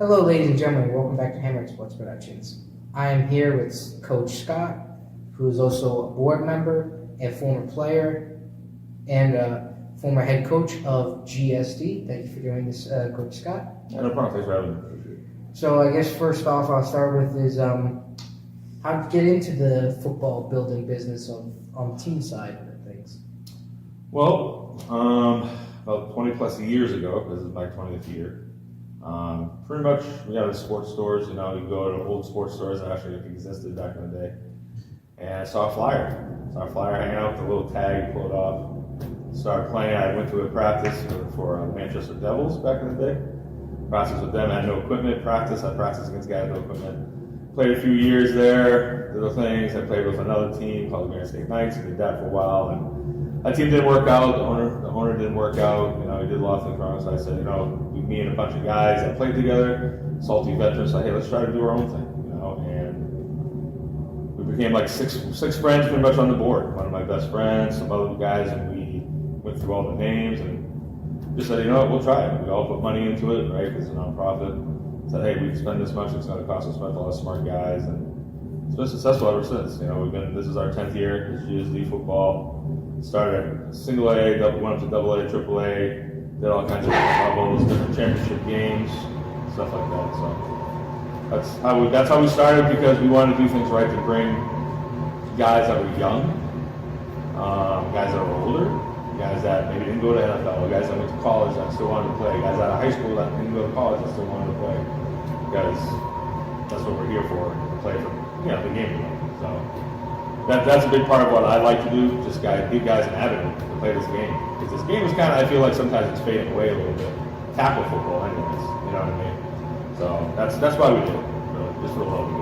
Hello, ladies and gentlemen. Welcome back to Hammer Sports Productions. I am here with Coach Scott, who is also a board member, a former player, and a former head coach of GSD. Thank you for doing this, Coach Scott. No problem. Thanks for having me. So I guess first off, I'll start with is how to get into the football building business on the team side of things. Well, about 20 plus years ago, this is my 20th year. Pretty much, we got sports stores. You go to old sports stores that actually existed back in the day, and I saw a flyer. Hanging out with a little tag, pulled it off. Started playing. I went to a practice for Manchester Devils back in the day. Practiced with them. I had no equipment. I practiced against guys with no equipment. Played a few years there. Little things. I played with another team called the Granite State Knights. Did that for a while, and that team didn't work out. The owner didn't work out. He did a lot of things wrong. So I said, me and a bunch of guys that played together, salty veterans, like, hey, let's try to do our own thing. And we became like six friends pretty much on the board. One of my best friends, some other guys, and we went through all the names and just said, we'll try it. We all put money into it, right? Because it's a nonprofit. Said, hey, we can spend this much. It's going to cost us much. A lot of smart guys, and it's been successful ever since. This is our 10th year. It's GSD football. Started at single A, went up to double A, triple A. Did all kinds of different levels, different championship games, stuff like that. So that's how we started, because we wanted to do things right to bring guys that were young, guys that were older, guys that maybe didn't go to NFL, guys that went to college that still wanted to play, guys out of high school that didn't go to college that still wanted to play, because that's what we're here for, to play for the game. So that's a big part of what I like to do, just give guys an avenue to play this game. Because this game is kind of, I feel like sometimes it's fading away a little bit. Tackle football anyways, you know what I mean? So that's why we do it, really, just for the love of the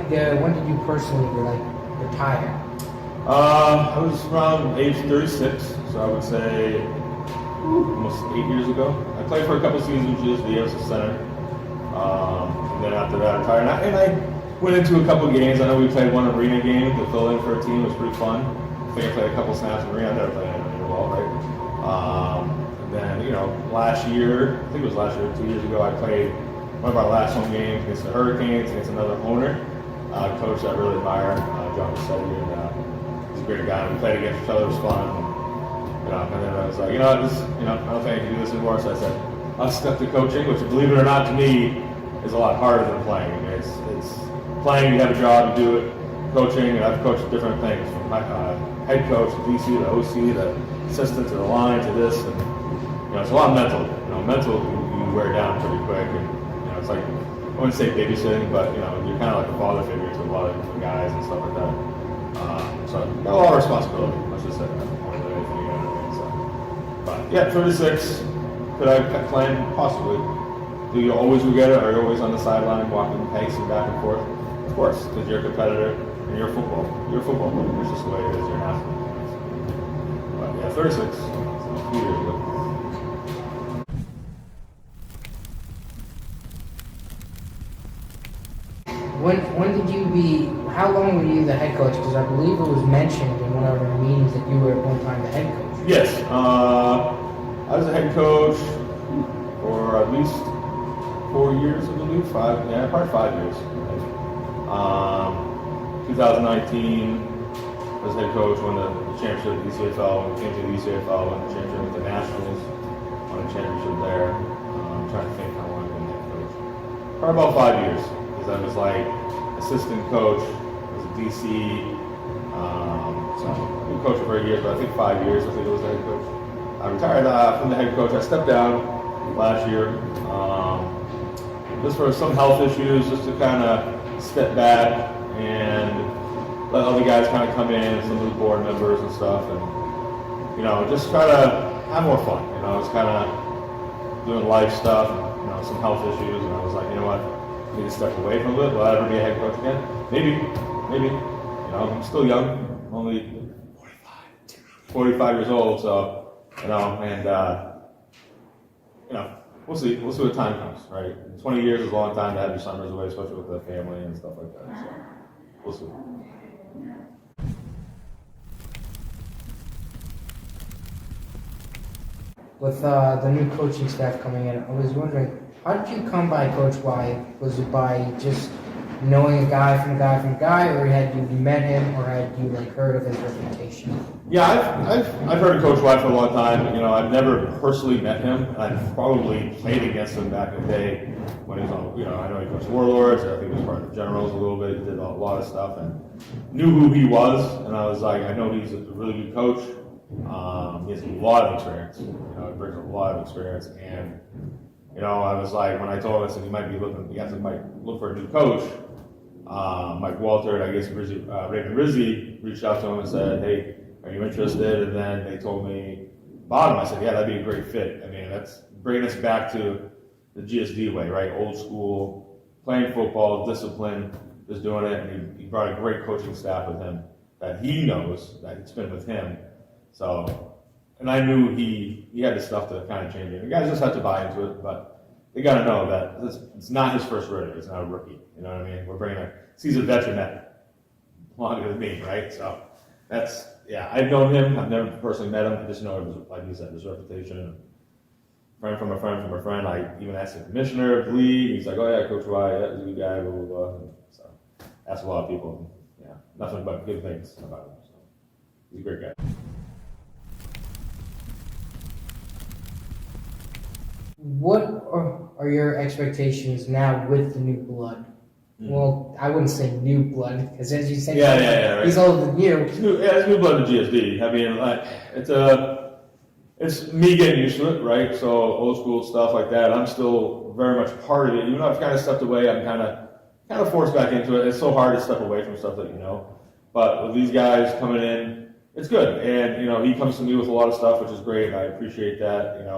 game. When did you personally retire? I was around age 36, so I would say almost 8 years ago. I played for a couple seasons, just the years of center. And then after that, I retired. And I went into a couple games. I know we played one arena game to fill in for a team. It was pretty fun. I think I played a couple snaps in arena. I never played in arena ball, right? And then, last year, I think it was last year, 2 years ago, I played one of our last home games against the Hurricanes, against another owner, coach that I really admire, John Rossetti, and he's a great guy. We played against each other. It was fun. And then I was like, I don't think I can do this anymore. So I said, I'll step to coaching, which, believe it or not, to me, is a lot harder than playing. It's playing, you have a job, you do it. Coaching, and I've coached different things, from head coach to DC to OC to assistant to the line to this, and it's a lot of mental. Mental you wear down pretty quick, and it's like, I wouldn't say babysitting, but you're kind of like a father figure to a lot of different guys and stuff like that. So got a lot of responsibility. Let's just say that more than anything. But yeah, 36. Could I plan? Possibly. Do you always regret it? Are you always on the sideline walking, pacing back and forth? Of course, because you're a competitor and you're a football. You're a football player. It's just the way it is. You're an athlete. But yeah, 36. So a few years ago. How long were you the head coach? Because I believe it was mentioned in one of our meetings that you were at one time the head coach. Yes, I was a head coach for at least 4 years, I believe. Probably 5 years. 2019, I was head coach, won the championship at the ECFL. When we came to the ECFL, won the championship with the Nationals, won the championship there. I'm trying to think how long I've been head coach. Probably about 5 years, because I was like assistant coach, I was a DC. So I've been coaching for years, but I think 5 years, I think it was the head coach. I retired from the head coach. I stepped down last year, just for some health issues, just to kind of step back and let other guys kind of come in, some of the board members and stuff, and just try to have more fun. I was kind of doing life stuff, and, some health issues, and I was like, what, I need to step away from it. Will I ever be a head coach again? Maybe. I'm still young, only 45 years old, so we'll see what time comes, right? 20 years is a long time to have your summers away, especially with the family and stuff like that. So we'll see. with the new coaching staff coming in, I was wondering, how did you come by Coach Y? Was it by just knowing a guy from a guy, or had you met him, or had you heard of his reputation? Yeah, I've heard of Coach White for a long time. I've never personally met him. I've probably played against him back in the day when he was on. I know he coached Warlords. I think he was part of the Generals a little bit. He did a lot of stuff and knew who he was. And I was like, I know he's a really good coach. He has a lot of experience. He brings a lot of experience. And I was like, when I told him, I said you might look for a new coach. Mike Walter and I guess Raymond Rizzi reached out to him and said, hey, are you interested? And then they told me about him. I said, yeah, that'd be a great fit. I mean, that's bringing us back to the GSD way, right? Old school, playing football, discipline, just doing it. And he brought a great coaching staff with him that he knows, that it's been with him. So, and I knew he had the stuff to kind of change it. The guys just have to buy into it, but they got to know that it's not his first rodeo. It's not a rookie. You know what I mean? We're bringing he's a veteran that longer than me, right? So that's, yeah, I've known him. I've never personally met him. I just know, like you said, his reputation. Friend from a friend from a friend. I even asked the commissioner of the league. He's like, oh yeah, Coach Y, yeah, he's a good guy, blah, blah, blah. So asked a lot of people. Yeah, nothing but good things about him. So he's a great guy. What are your expectations now with the new blood? Well, I wouldn't say new blood, because as you said, right. He's older than you. It's new blood to GSD. I mean, it's me getting used to it, right? So old school stuff like that. I'm still very much part of it. Even though I've kind of stepped away, I'm kind of forced back into it. It's so hard to step away from stuff that you know. But with these guys coming in, it's good. And he comes to me with a lot of stuff, which is great. I appreciate that. And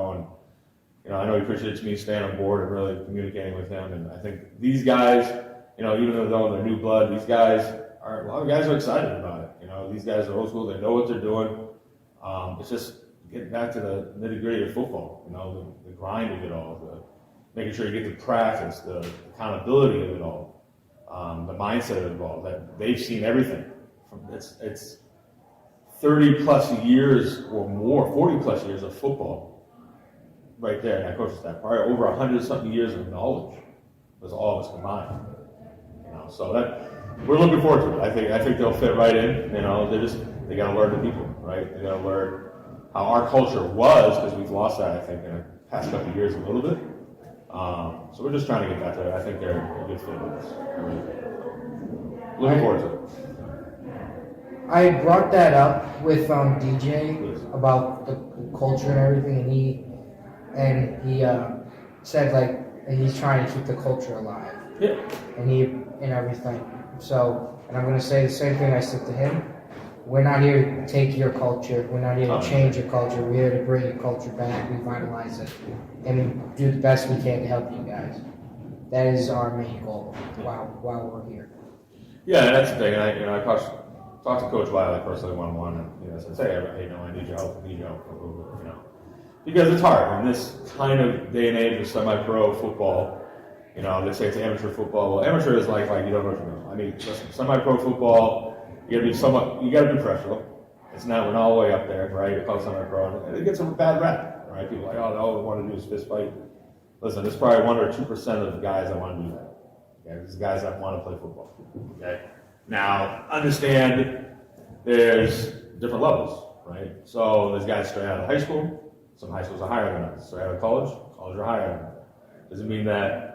I know he appreciates me staying on board and really communicating with him. And I think these guys. Even though they're new blood, a lot of guys are excited about it. These guys are old school, they know what they're doing. It's just getting back to the nitty gritty of football, the grind of it all, making sure you get the practice, the accountability of it all, the mindset of it all, that they've seen everything. It's 30 plus years or more, 40 plus years of football right there, and I coached that. Probably over 100 something years of knowledge was all of us combined. So that we're looking forward to it. I think they'll fit right in. They got to learn the people, right? They got to learn how our culture was, because we've lost that, I think, in the past couple of years a little bit. So we're just trying to get back to it. I think they're a good fit with us. Looking forward to it. I brought that up with DJ about the culture and everything, and he said he's trying to keep the culture alive. Yeah. And everything. So, and I'm going to say the same thing I said to him. We're not here to take your culture. We're not here to change your culture. We're here to bring your culture back, revitalize it, and do the best we can to help you guys. That is our main goal while we're here. Yeah, and that's the thing. And I talked to Coach Wiley personally one-on-one, and I said, hey, I need your help. Because it's hard in this kind of day and age of semi-pro football. They say it's amateur football. Well, amateur is like you don't know what you know. I mean, listen, semi-pro football, you got to be professional. It's not, we're not all the way up there, right? It's called semi-pro, and it gets a bad rap, right? People are like, all they want to do is fist fight. Listen, there's probably 1 or 2% of the guys that want to do that. Okay, there's guys that want to play football. Okay, now understand there's different levels, right? So there's guys straight out of high school. Some high schools are higher than us. Straight out of college are higher than us. Doesn't mean that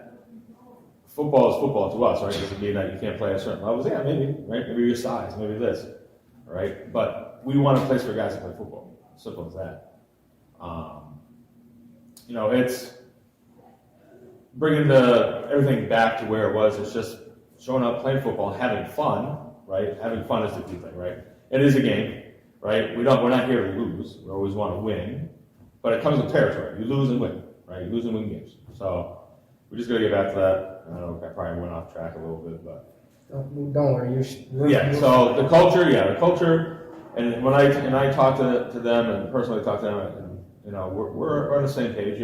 football is football to us, right? Doesn't mean that you can't play at certain levels. Yeah, maybe, right? Maybe your size, maybe this, right? But we want a place for guys to play football. Simple as that. It's bringing everything back to where it was. It's just showing up, playing football, having fun, right? Having fun is the key thing, right? It is a game, right? We're not here to lose. We always want to win, but it comes with territory. You lose and win, right? You lose and win games. So we're just gonna get back to that. I know I probably went off track a little bit, but don't worry. So the culture, and when I talk to them and personally talk to them, and we're on the same page.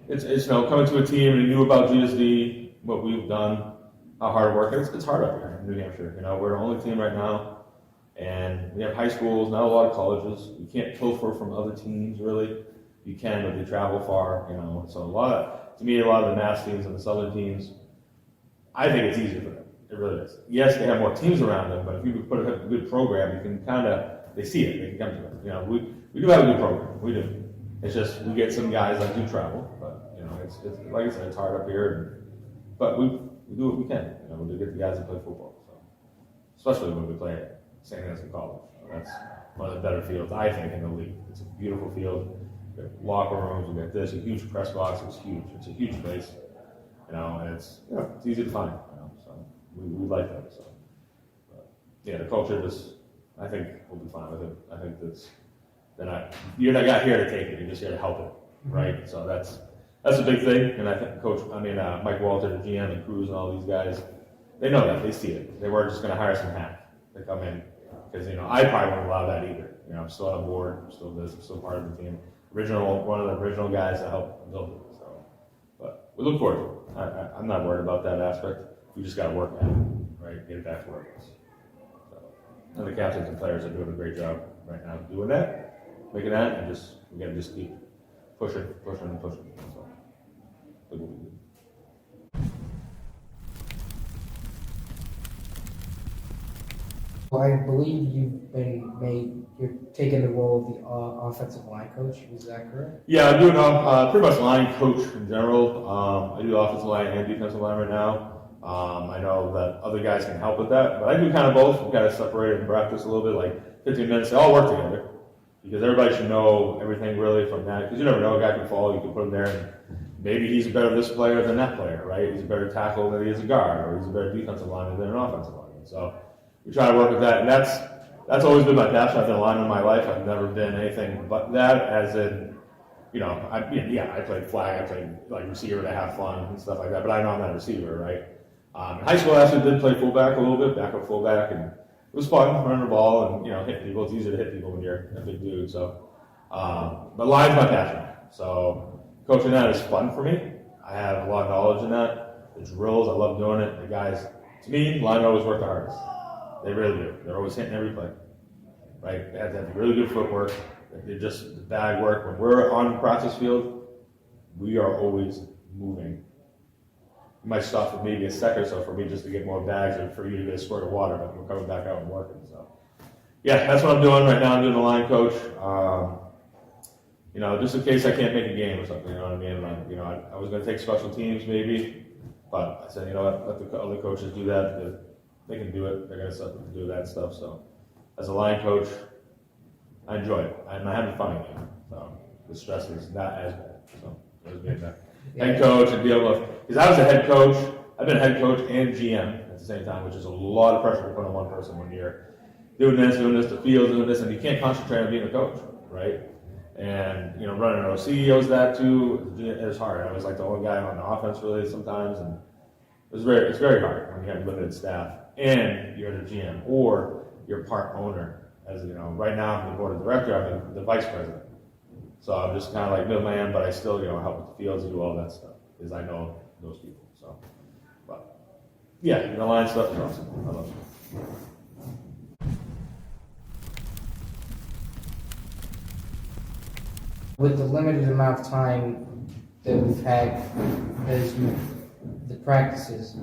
It's coming to a team and knew about GSD, what we've done, how hard work. It's hard up here in New Hampshire. We're the only team right now, and we have high schools, not a lot of colleges. We can't pilfer from other teams really. you can, but they travel far, you know. So to me, a lot of the Mass teams and the Southern teams, I think it's easier for them. It really is. Yes, they have more teams around them, but if you put a good program, you can they see it, they can come to it. You know, we do have a good program, we do. It's just, we get some guys that do travel, but, you know, it's like I said, it's hard up here, but we do what we can. You know, we do get the guys that play football, so. Especially when we play at St. Anthony College. That's one of the better fields, I think, in the league. It's a beautiful field. We have locker rooms, we got this, a huge press box, it's huge. It's a huge place, you know, and it's easy to find, you know, so we like that, so. But, yeah, the culture I think we'll be fine with it. I think you're not here to take it, you're just here to help it, right? So that's a big thing, and I think Mike Walter, the GM, and Cruz, and all these guys, they know that, they see it. They weren't just going to hire some hack to come in, because, you know, I probably wouldn't allow that either. You know, I'm still on board, I'm still part of the team. One of the original guys that helped build it. So, but we look forward to it. I'm not worried about that aspect. We just got to work at it, right? Get it back to where it is. So, and the captains and players are doing a great job right now doing that, making that, and we got to just keep pushing and pushing. So, it will be good. Well, I believe you're taking the role of the offensive line coach, is that correct? Yeah, I'm doing pretty much line coach in general. I do offensive line and defensive line right now. I know that other guys can help with that, but I do kind of both. We kind of separate and practice a little bit, like 15 minutes. They all work together because everybody should know everything really from that. Because you never know, a guy can fall, you can put him there, and maybe he's a better this player than that player, right? He's a better tackle than he is a guard, or he's a better defensive lineman than an offensive lineman. So we try to work with that, and that's always been my passion. I've been a lineman in my life. I've never been anything but that, as in, you know, I played flag, I played like receiver to have fun and stuff like that, but I know I'm not a receiver, right? In high school, I actually did play fullback a little bit, backup fullback, and it was fun running the ball and, you know, hitting people. It's easier to hit people when you're a big dude, so. But line's my passion, so coaching that is fun for me. I have a lot of knowledge in that. The drills, I love doing it. The guys, to me, linemen always work the hardest. They really do. They're always hitting every play, right? They have to have really good footwork. They just the bag work. When we're on the practice field, we are always moving. You might stop for maybe a second or so for me just to get more bags or for you to get a squirt of water, but we're coming back out and working. So, yeah, that's what I'm doing right now. I'm doing the line coach. You know, just in case I can't make a game or something. You know what I mean? I was going to take special teams maybe, but I said, you know what? Let the other coaches do that because they can do it. They're going to set them to do that stuff. So, as a line coach, I enjoy it. I'm having fun again. So, the stress is not as bad. So, it was being that head coach and be able to, because I was a head coach. I've been a head coach and GM at the same time, which is a lot of pressure to put on one person when you're doing this, the field, doing this, and you can't concentrate on being a coach, right? And, you know, running an OC was that too. It was hard. I was like the only guy on the offense really sometimes, and it's very hard when you have limited staff and you're the GM or you're part owner. As you know, right now I'm the board of director, I'm the vice president. So I'm just kind of like middleman, but I still, you know, help with the fields and do all that stuff because I know those people. So, but yeah, the line stuff is awesome. I love it. With the limited amount of time that we've had as the practices,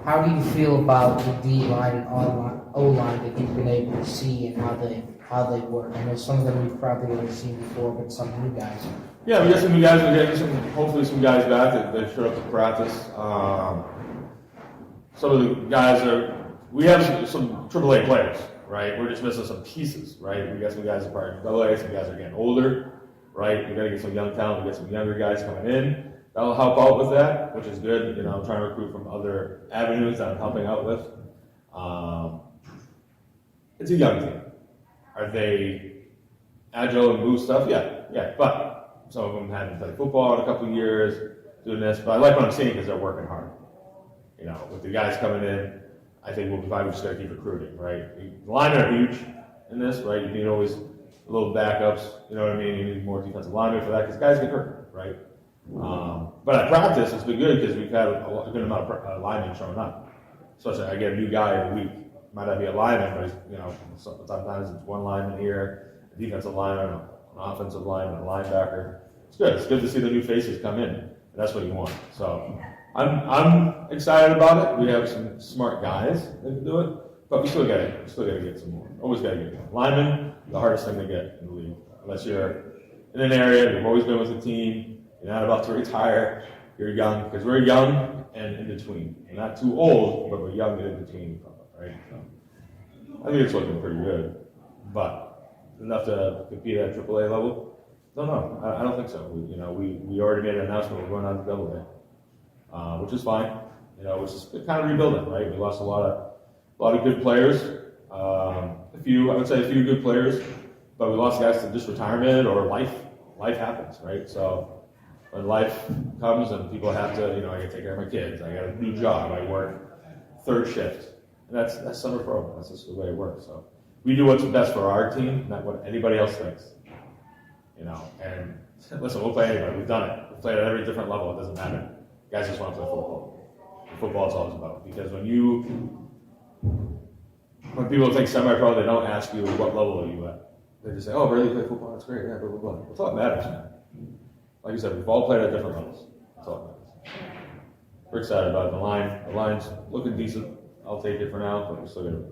how do you feel about the D line and O line that you've been able to see and how they work? I know some of them you've probably already seen before, but some new guys. Yeah, we got some new guys. We're getting hopefully some guys back that showed up to practice. Some of the guys we have some AAA players, right? We're just missing some pieces, right? We got some guys that are part of AA, some guys are getting older, right? We got to get some young talent, we got some younger guys coming in. That'll help out with that, which is good. You know, I'm trying to recruit from other avenues that I'm helping out with. It's a young team. Are they agile and move stuff? Yeah. But some of them haven't played football in a couple of years, doing this. But I like what I'm seeing because they're working hard. You know, with the guys coming in, I think we'll probably just got to keep recruiting, right? The linemen are huge in this, right? You need always a little backups. You know what I mean? You need more defensive linemen for that because guys get hurt, right? But at practice, it's been good because we've had a good amount of linemen showing up. Especially, I get a new guy every week. Might not be a lineman, but you know, sometimes it's one lineman here, a defensive lineman, a offensive line, and a linebacker. It's good. It's good to see the new faces come in. And that's what you want. So I'm excited about it. We have some smart guys that can do it, but we still got to get some more. Always got to get more. Linemen, the hardest thing to get in the league, unless you're in an area you've always been with the team. You're not about to retire. You're young, because we're young and in between. We're not too old, but we're young and in between, right? So I think it's looking pretty good, but enough to compete at AAA level. No, I don't think so. We already made an announcement we're going on to AA, which is fine. Which is kind of rebuilding, right? We lost a lot of good players. I would say a few good players, but we lost guys to just retirement or life. Life happens, right? So when life comes and people have to, I got to take care of my kids. I got a new job. I work third shift, and that's summer pro. That's just the way it works. So we do what's best for our team, not what anybody else thinks. And listen, we'll play anybody. We've done it. We've played at every different level. It doesn't matter. Guys just want to play football. Football is all it's about. Because when people think semi-pro, they don't ask you what level are you at. They just say, "Oh, really play football? That's great. Yeah, blah blah blah." That's all that matters, man. Like you said, we've all played at different levels. That's all that matters. We're excited about it. The line's looking decent. I'll take it for now, but we're still gonna.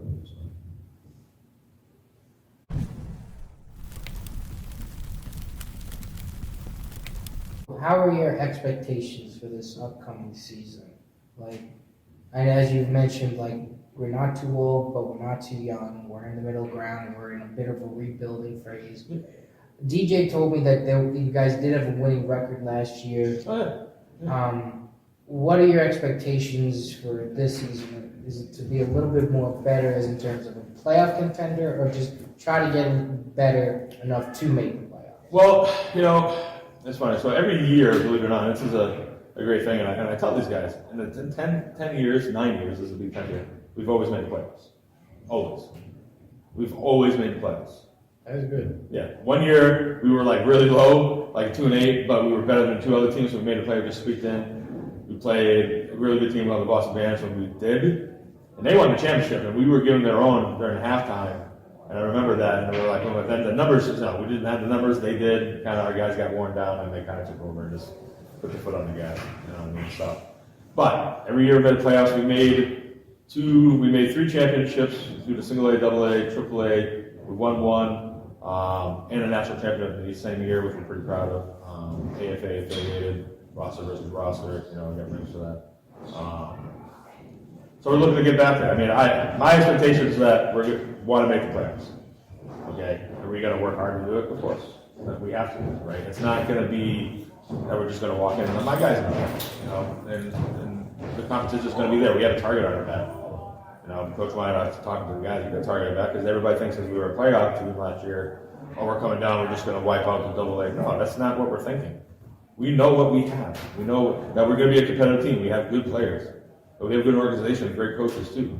How are your expectations for this upcoming season? And as you've mentioned, we're not too old, but we're not too young. We're in the middle ground, and we're in a bit of a rebuilding phase. DJ told me that you guys did have a winning record last year. Oh, yeah. What are your expectations for this season? Is it to be a little bit more better as in terms of a playoff contender, or just try to get better enough to make the playoffs? Well, it's funny. So every year, believe it or not, this is a great thing, and I tell these guys, in the 10 years, 9 years, this will be 10 years, we've always made the playoffs. Always. We've always made the playoffs. That was good. Yeah. 1 year, we were really low, 2-8, but we were better than 2 other teams, so we made a playoff, just squeaked in. We played a really good team on the Boston Bandits when we did, and they won the championship, and we were giving their own during halftime. And I remember that, and we were like, well, then the numbers, no, we didn't have the numbers, they did. Kind of our guys got worn down, and they kind of took over and just put their foot on the gas, stuff. But every year we made the playoffs. We made 3 championships through the single A, double A, triple A. We won 1, and a national championship in the same year, which we're pretty proud of. AFA affiliated, roster versus roster, got rings for that. So we're looking to get back there. My expectation is that we want to make the playoffs. Okay, are we going to work hard to do it? Of course, we have to. Right? It's not going to be that we're just going to walk in and my guys know, and the competition is going to be there. We have a target on our back. Coach Wyatt, I was talking to the guys. We got a target on our back because everybody thinks as we were a playoff team last year, we're coming down, we're just going to wipe out the double A. No, that's not what we're thinking. We know what we have. We know that we're going to be a competitive team. We have good players. But we have a good organization and great coaches too.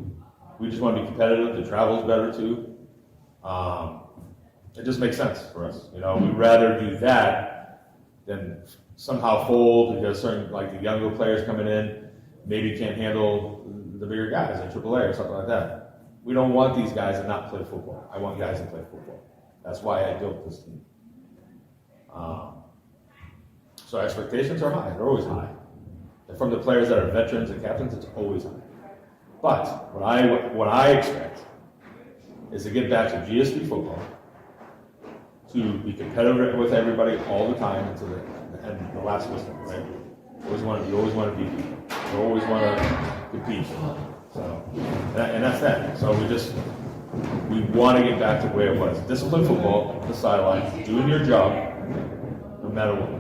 We just want to be competitive. The travel's better too. It just makes sense for us. We'd rather do that than somehow fold because certain the younger players coming in maybe can't handle the bigger guys at AAA or something like that. We don't want these guys to not play football. I want guys to play football. That's why I built this team. So expectations are high. They're always high. And from the players that are veterans and captains, it's always high. But what I expect is to get back to GSD football, to be competitive with everybody all the time until the last whistle, right? You always want to beat people. You always want to compete. So, and that's that. So we want to get back to where it was. Disciplined football, the sideline, doing your job, no matter what.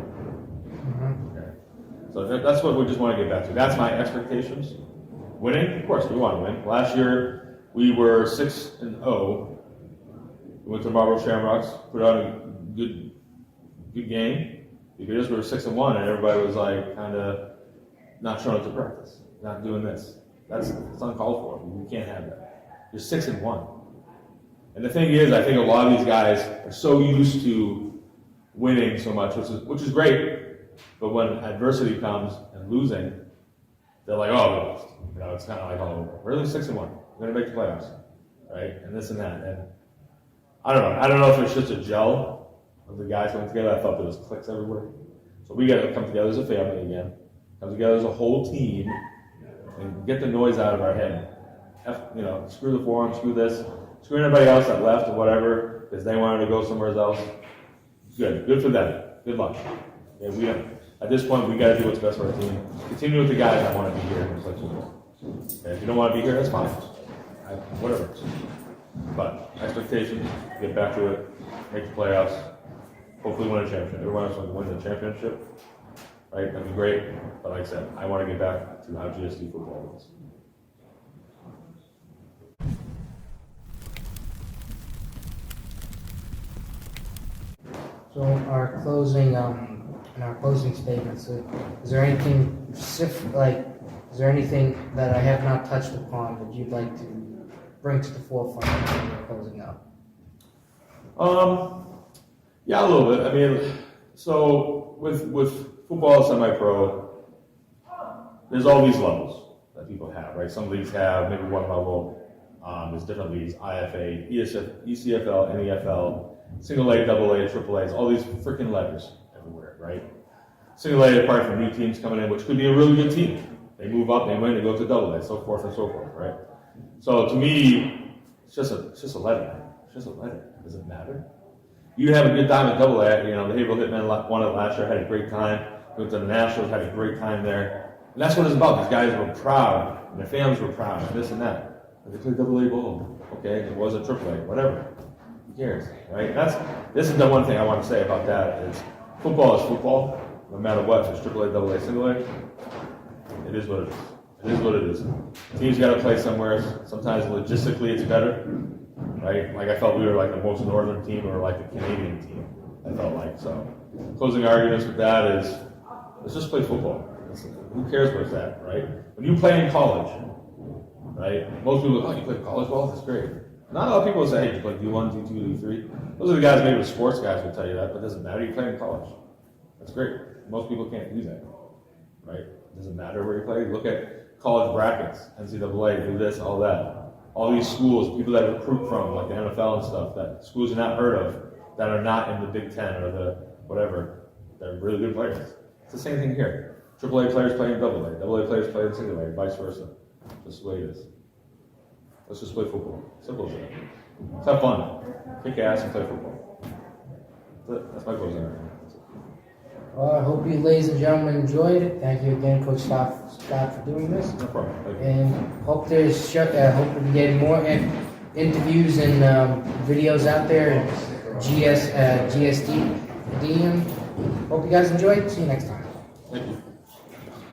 Okay. So that's what we just want to get back to. That's my expectations. Winning, of course, we want to win. Last year, we were 6-0. We went to Marlboro Shamrocks, put on a good game, because we were 6-1, and everybody was kind of not showing up to practice, not doing this. It's uncalled for. We can't have that. You're 6-1. And the thing is, I think a lot of these guys are so used to winning so much, which is great, but when adversity comes and losing, they're like, oh, we lost. It's kind of all over. We're really 6-1. We're going to make the playoffs, right? And this and that. And I don't know. I don't know if it's just a gel of the guys coming together. I felt there was cliques everywhere. So we got to come together as a family again, come together as a whole team, and get the noise out of our head. Screw the forum, screw this, screw anybody else that left or whatever, because they wanted to go somewhere else. Good for them. Good luck. Yeah, at this point, we got to do what's best for our team. Continue with the guys that want to be here and play football. Okay, if you don't want to be here, that's fine. Whatever. But expectations, get back to it, make the playoffs, hopefully win a championship. Everyone else wants to win the championship, right? That'd be great. But like I said, I want to get back to how GSD football was. So in our closing statements, is there anything is there anything that I have not touched upon that you'd like to bring to the forefront when you're closing up? Yeah, a little bit. I mean, so with football semi-pro, there's all these levels that people have, right? Some leagues have maybe one level. There's different leagues: IFA, ECFL, NEFL, single A, double A, triple A's, all these freaking letters everywhere, right? Single A, apart from new teams coming in, which could be a really good team. They move up, they win, they go to double A, so forth and so forth, right? So to me, it's just a letter. It's just a letter. Does it matter? You have a good time at double A. The Haverhill Hitmen won it last year, had a great time. Went to the Nationals, had a great time there. And that's what it's about. These guys were proud, and their families were proud, and this and that. But they played double A ball. Okay, it wasn't triple A, whatever. Who cares, right? This is the one thing I want to say about that is football is football, no matter what. If it's triple A, double A, single A, it is what it is. It is what it is. Teams got to play somewhere. Sometimes logistically it's better, right? Like I felt we were like the most northern team or like the Canadian team. I felt like so. Closing arguments with that is let's just play football. Who cares where it's at, right? When you play in college, right? Most people, you play college ball? That's great. Not a lot of people say, hey, you play D1, D2, D3. Those are the guys, maybe the sports guys will tell you that, but it doesn't matter. You play in college. That's great. Most people can't do that, right? It doesn't matter where you play. Look at college brackets, NCAA, do this, all that. All these schools, people that recruit from, like the NFL and stuff, that schools you're not heard of, that are not in the Big Ten or the whatever, they're really good players. It's the same thing here. AAA players play in AA players play in single A, vice versa. That's the way it is. Let's just play football. Simple as that. Let's have fun. Kick ass and play football. That's my closing argument. Well, I hope you ladies and gentlemen enjoyed it. Thank you again, Coach Scott, for doing this. No problem. Thank you. And hope we'll be getting more interviews and videos out there. GSD. Hope you guys enjoyed. See you next time. Thank you.